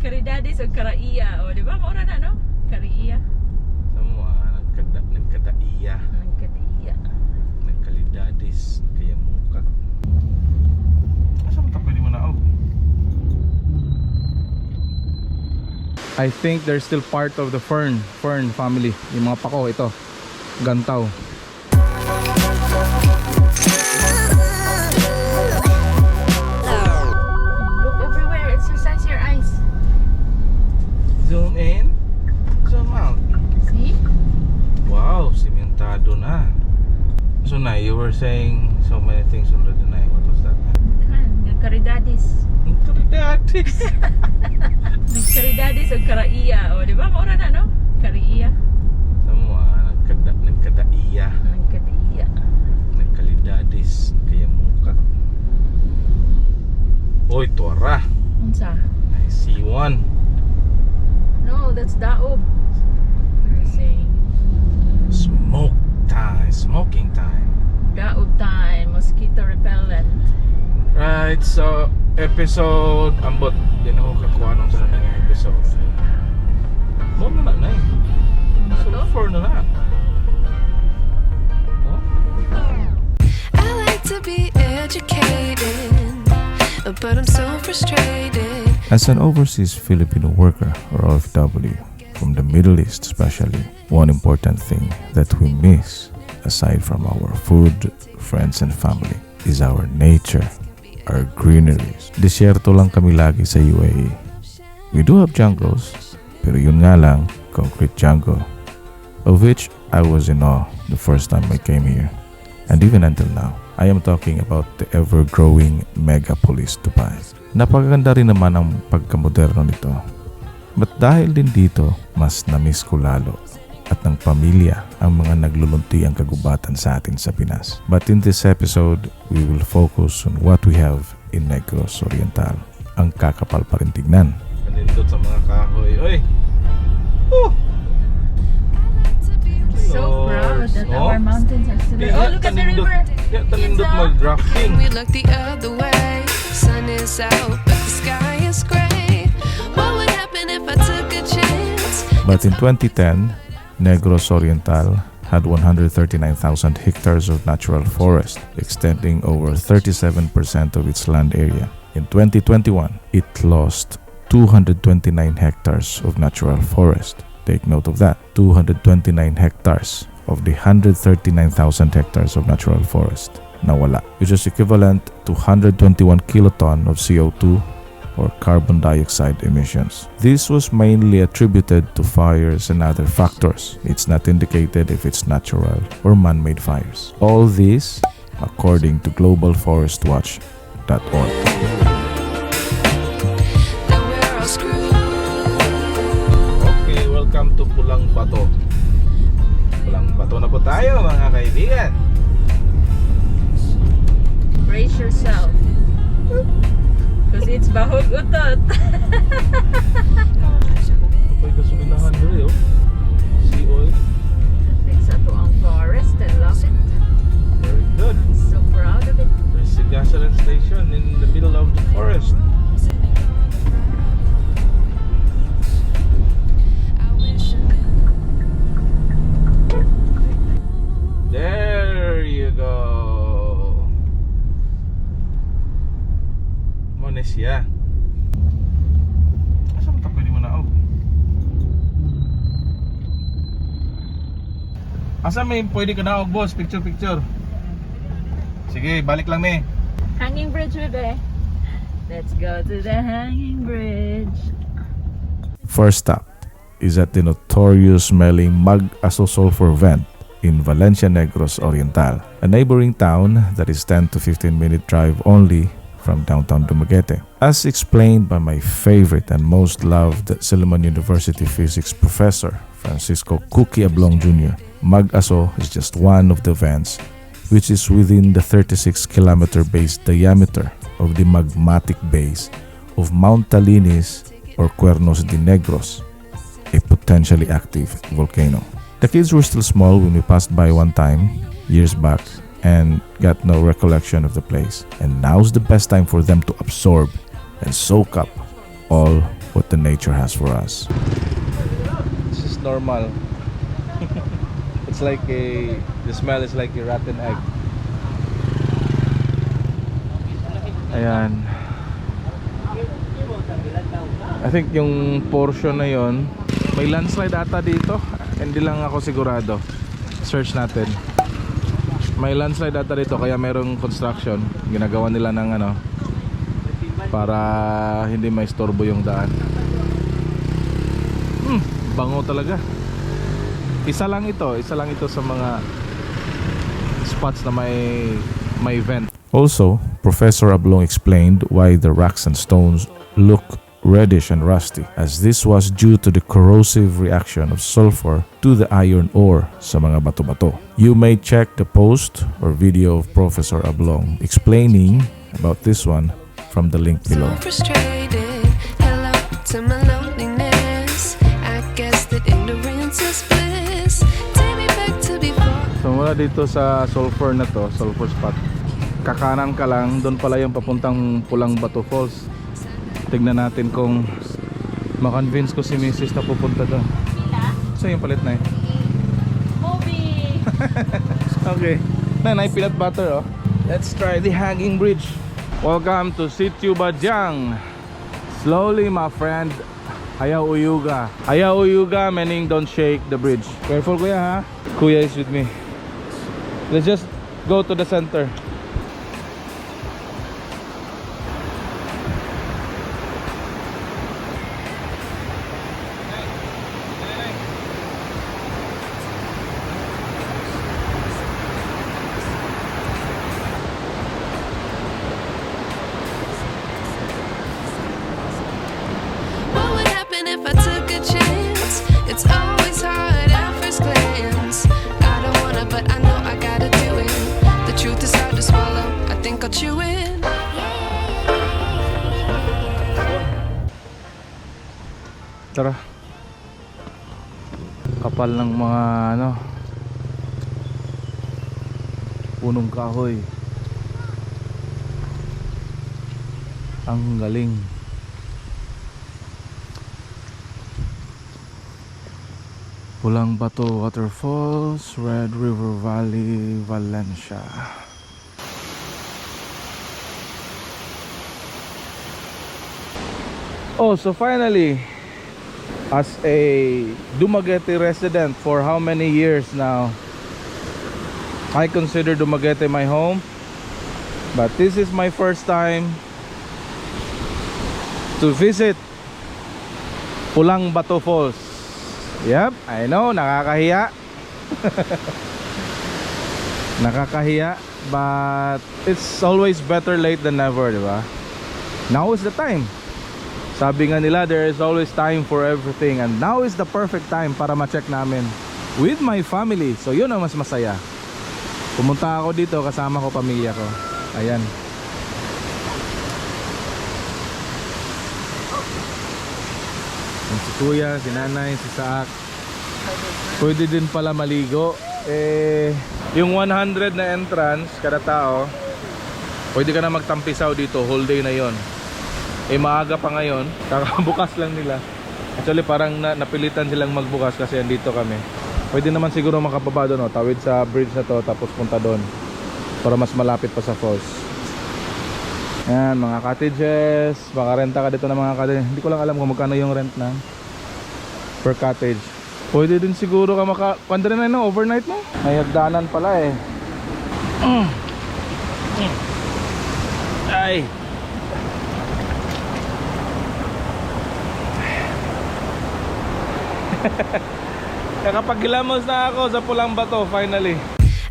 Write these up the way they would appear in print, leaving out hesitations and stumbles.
Karidades o karaiya. O, di ba? Maura na, no? Karaiya. Sama, nagkadaiya. Nagkadaiya. Nagkalidades. Kaya mukat. Asa mo pwede mo na, I think they're still part of the fern family. Yung mga pako, ito. Gantaw. Look everywhere. Exercise your eyes. Zoom in, zoom out. See? Wow, simentado na. So na, you were saying so many things already na. What was that? Nagkaridades. Karidades. Nagkaridades o karaiya. O, di ba? Maura na, no? Karaiya. Sama, nagkadaiya. Nagkadaiya. Nagkalidades. Kaya mukat. Oy, tuara. Unsa? I see one. No, that's daob. They're saying Smoking time. daob time, mosquito repellent. Right, so episode ambot din ako kakuha nung sa nang episode. Mo na na eh. So 4 na na. Oh? I like to be educated, but I'm so frustrated. As an overseas Filipino worker, or OFW, from the Middle East especially, one important thing that we miss, aside from our food, friends and family, is our nature, our greeneries. Desierto lang kami lagi sa UAE. We do have jungles, pero yun nga lang, concrete jungle, of which I was in awe the first time I came here. And even until now, I am talking about the ever-growing megapolis Dubai. Napakaganda rin naman ang pagkamoderno nito. But dahil din dito, mas na-miss ko lalo at ng pamilya ang mga naglulunti ang kagubatan sa atin sa Pinas. But in this episode, we will focus on what we have in Negros Oriental. Ang kakapal pa rin tignan. Kanindot sa mga kahoy. Oy! So proud that our mountains are still there. Oh, look at the river. Yeah, tanindot mag-drafting. We look the other way. Sun is out, but the sky is gray. What would happen if I took a chance? But in 2010, Negros Oriental had 139,000 hectares of natural forest, extending over 37% of its land area. In 2021, it lost 229 hectares of natural forest. Take note of that, 229 hectares of the 139,000 hectares of natural forest nawala, which is equivalent to 121 kiloton of CO2 or carbon dioxide emissions. This was mainly attributed to fires and other factors. It's not indicated if it's natural or man-made fires. All this according to globalforestwatch.org. Okay, welcome to Pulang Bato. Pulang Bato na po tayo mga kaibigan. Brace yourself. Because it's bahog utot. May gasolinahan dito oh. Sea oil. Fix ato ang forest and love it. Very good. I'm so proud of it. There's a gasoline station in the middle of the forest. There you go. Mo na siya. Asa mo pwede mo na Asa may pwede ka na boss? Picture. Sige, balik lang me. Hanging bridge, bebe. Let's go to the hanging bridge. First stop is at the notorious smelling Mag-Aso sulfur vent in Valencia Negros Oriental, a neighboring town that is 10 to 15 minute drive only from downtown Dumaguete. As explained by my favorite and most loved Silliman University physics professor, Francisco Cookie Ablong Jr., Mag-Aso is just one of the vents which is within the 36-kilometer base diameter of the magmatic base of Mount Talinis or Cuernos de Negros, a potentially active volcano. The kids were still small when we passed by one time, years back, and got no recollection of the place. And now's the best time for them to absorb and soak up all what the nature has for us. This is normal. It's like the smell is like a rotten egg. Ayan. I think yung portion na yon, may landslide ata dito. Hindi lang ako sigurado. Search natin. May landslide ata dito kaya merong construction. Ginagawa nila ng ano para hindi maistorbo yung daan. Bango talaga. Isa lang ito sa mga spots na may vent. Also, Professor Ablong explained why the rocks and stones look reddish and rusty, as this was due to the corrosive reaction of sulfur to the iron ore sa mga bato-bato. You may check the post or video of Professor Ablong explaining about this one from the link below. So frustrated, hello to my loneliness. I guess that ignorance is bliss. Take me back to before. So mula dito sa sulfur na to, sulfur spot, kakanan ka lang, doon pala yung papuntang Pulang Bato Falls. Tignan natin kung makonvince ko si Mrs. na pupunta doon. So yung palit na eh. Movie! Okay. Nanay, peanut butter oh. Let's try the hanging bridge. Welcome to Sitio Bajang. Slowly my friend. Ayaw uyuga. Ayaw uyuga meaning don't shake the bridge. Careful kuya ha. Kuya is with me. Let's just go to the center. What would happen if I took a chance? It's always hard at first glance. I don't wanna, but I know I gotta do it. The truth is hard to swallow. I think I'll chew it. Tara. Kapal ng mga ano, punong kahoy. Ang galing. Pulang Bato Waterfalls, Red River Valley, Valencia. Oh, so finally, as a Dumaguete resident for how many years now, I consider Dumaguete my home. But this is my first time to visit Pulang Bato Falls. Yep, I know, nakakahiya. Nakakahiya, but it's always better late than never, di ba? Now is the time. Sabi nga nila, there is always time for everything, and now is the perfect time para ma-check namin with my family. So yun ang mas masaya. Pumunta ako dito, kasama ko pamilya ko. Ayan. Si kuya, si nanay, si Saak. Pwede din pala maligo. Yung 100 na entrance kada tao, pwede ka na magtampisaw dito, whole day na yon. Maaga pa ngayon, kakabukas lang nila. Actually parang napilitan silang magbukas kasi andito kami. Pwede naman siguro makababa doon, tawid sa bridge na to, tapos punta doon para mas malapit pa sa falls. Ayan, mga cottages. Baka renta ka dito ng mga cottage. Hindi ko lang alam kung magkano yung rent na per cottage. Pwede din siguro ka kwanda rin na overnight mo. May hagdanan pala eh. Ay. Nakapagilamos na ako sa Pulang Bato finally.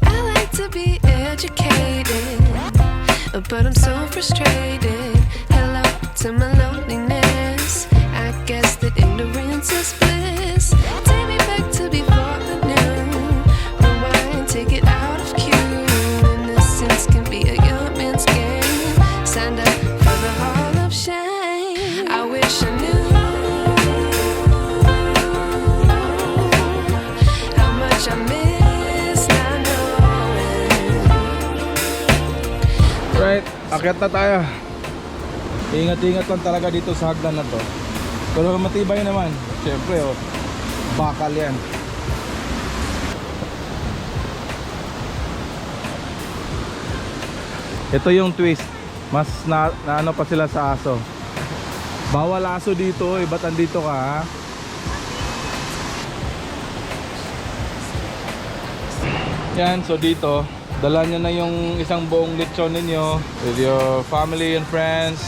I like to be educated, but I'm so frustrated. Hello to my loneliness. I guess that ignorance is bliss. Take me back to before I knew. Rewind, take it out of cue. Innocence can be a young man's game. Signed up for the hall of shame. I wish I knew how much I miss not knowing. Right, akyat na tayo. Ingat-ingat lang talaga dito sa hagdan na to. Pero matibay naman. Siyempre, oh, bakal yan. Ito yung twist. Mas na ano pa sila sa aso. Bawal aso dito, ba't andito ka ha? Yan, so dito dala nyo na yung isang buong lechon ninyo with your family and friends.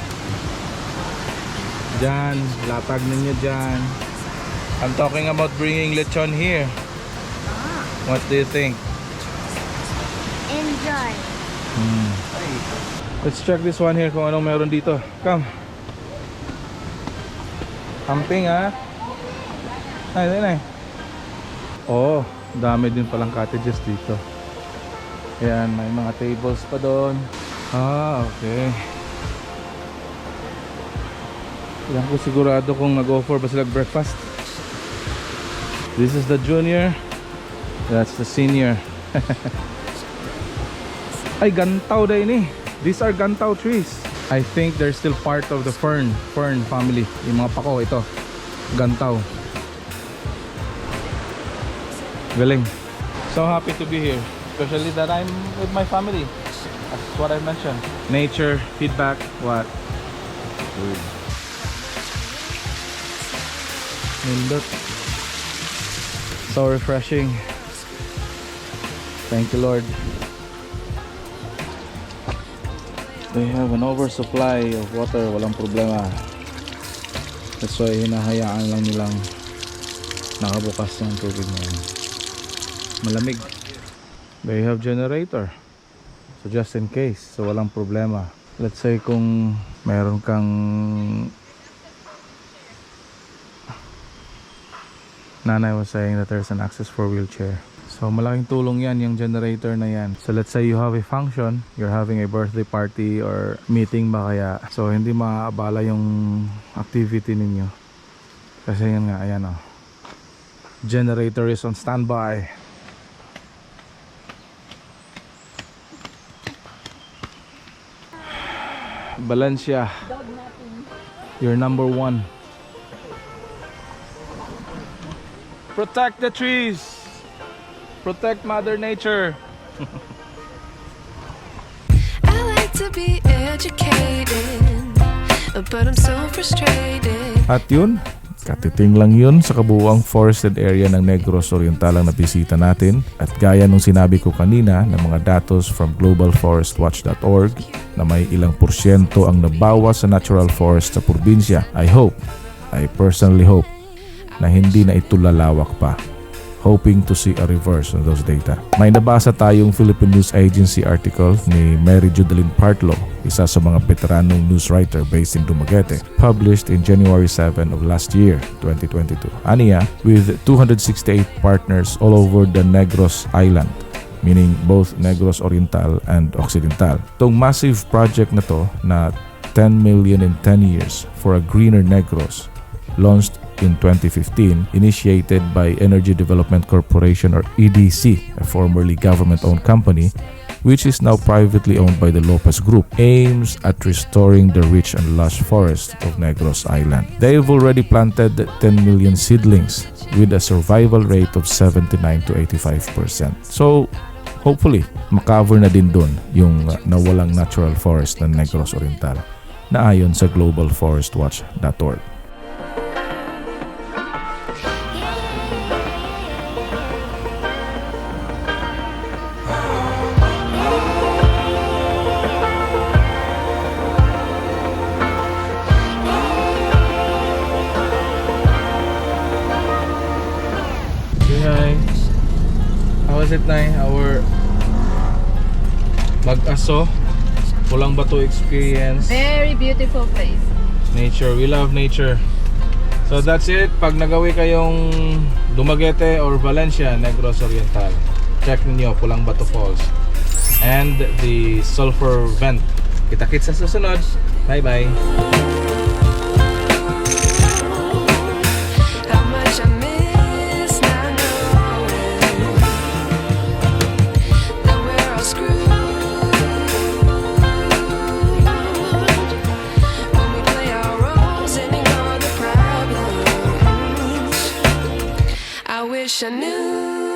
Diyan, latag ninyo dyan. I'm talking about bringing lechon here. What do you think? Enjoy. Let's check this one here kung anong meron dito. Come. Camping ha. Ay. Oh, dami din palang cottages dito. Ayan, may mga tables pa doon. Ah, okay. Ilang ko sigurado kung nag-offer ba sila breakfast. This is the junior. That's the senior. Ay, gantaw daw ini. These are gantaw trees. I think they're still part of the fern family. Yung mga pako ito. Gantaw. Galing. So happy to be here. Especially that I'm with my family. That's what I mentioned. Nature, feedback, what? Good. Nindot. So refreshing. Thank you, Lord. They have an oversupply of water, walang problema. That's why hinahayaan lang nilang nakabukas yung tubig na yan. Malamig. They have generator, so just in case, so walang problema. Let's say kung meron kang nanay was saying that there's an access for wheelchair. So malaking tulong yan yung generator na yan. So let's say you have a function, you're having a birthday party or meeting ba kaya, so hindi maabala yung activity ninyo. Kasi yan nga, ayan o. Generator is on standby. Valencia, you're number one. Protect the trees. Protect Mother Nature. I like to be educated, but I'm so frustrated. At yun, katiting lang yun sa kabuuang forested area ng Negros Oriental ang nabisita natin. At gaya nung sinabi ko kanina ng mga datos from globalforestwatch.org na may ilang porsyento ang nabawas sa natural forest sa probinsya, I personally hope na hindi na ito lalawak pa. Hoping to see a reverse on those data. May nabasa tayong Philippine News Agency article ni Mary Judeline Partlo, isa sa mga veteranong news writer based in Dumaguete, published in January 7 of last year, 2022. Aniya, with 268 partners all over the Negros Island, meaning both Negros Oriental and Occidental. Itong massive project na to na 10 million in 10 years for a greener Negros, launched in 2015, initiated by Energy Development Corporation or EDC, a formerly government-owned company, which is now privately owned by the Lopez Group, aims at restoring the rich and lush forest of Negros Island. They've already planted 10 million seedlings with a survival rate of 79 to 85%. So, hopefully, makover na din dun yung nawalang natural forest ng Negros Oriental, na ayon sa globalforestwatch.org. How was it, Nay? Our Bagaso, Pulang Bato experience. Very beautiful place. Nature, we love nature. So that's it. Pag nagawi kayong Dumaguete or Valencia, Negros Oriental, check ninyo Pulang Bato Falls and the sulfur vent. Kita-kits sa susunod. Bye bye. How much I miss not knowing that we're all screwed when we play our roles and ignore the problem. I wish I knew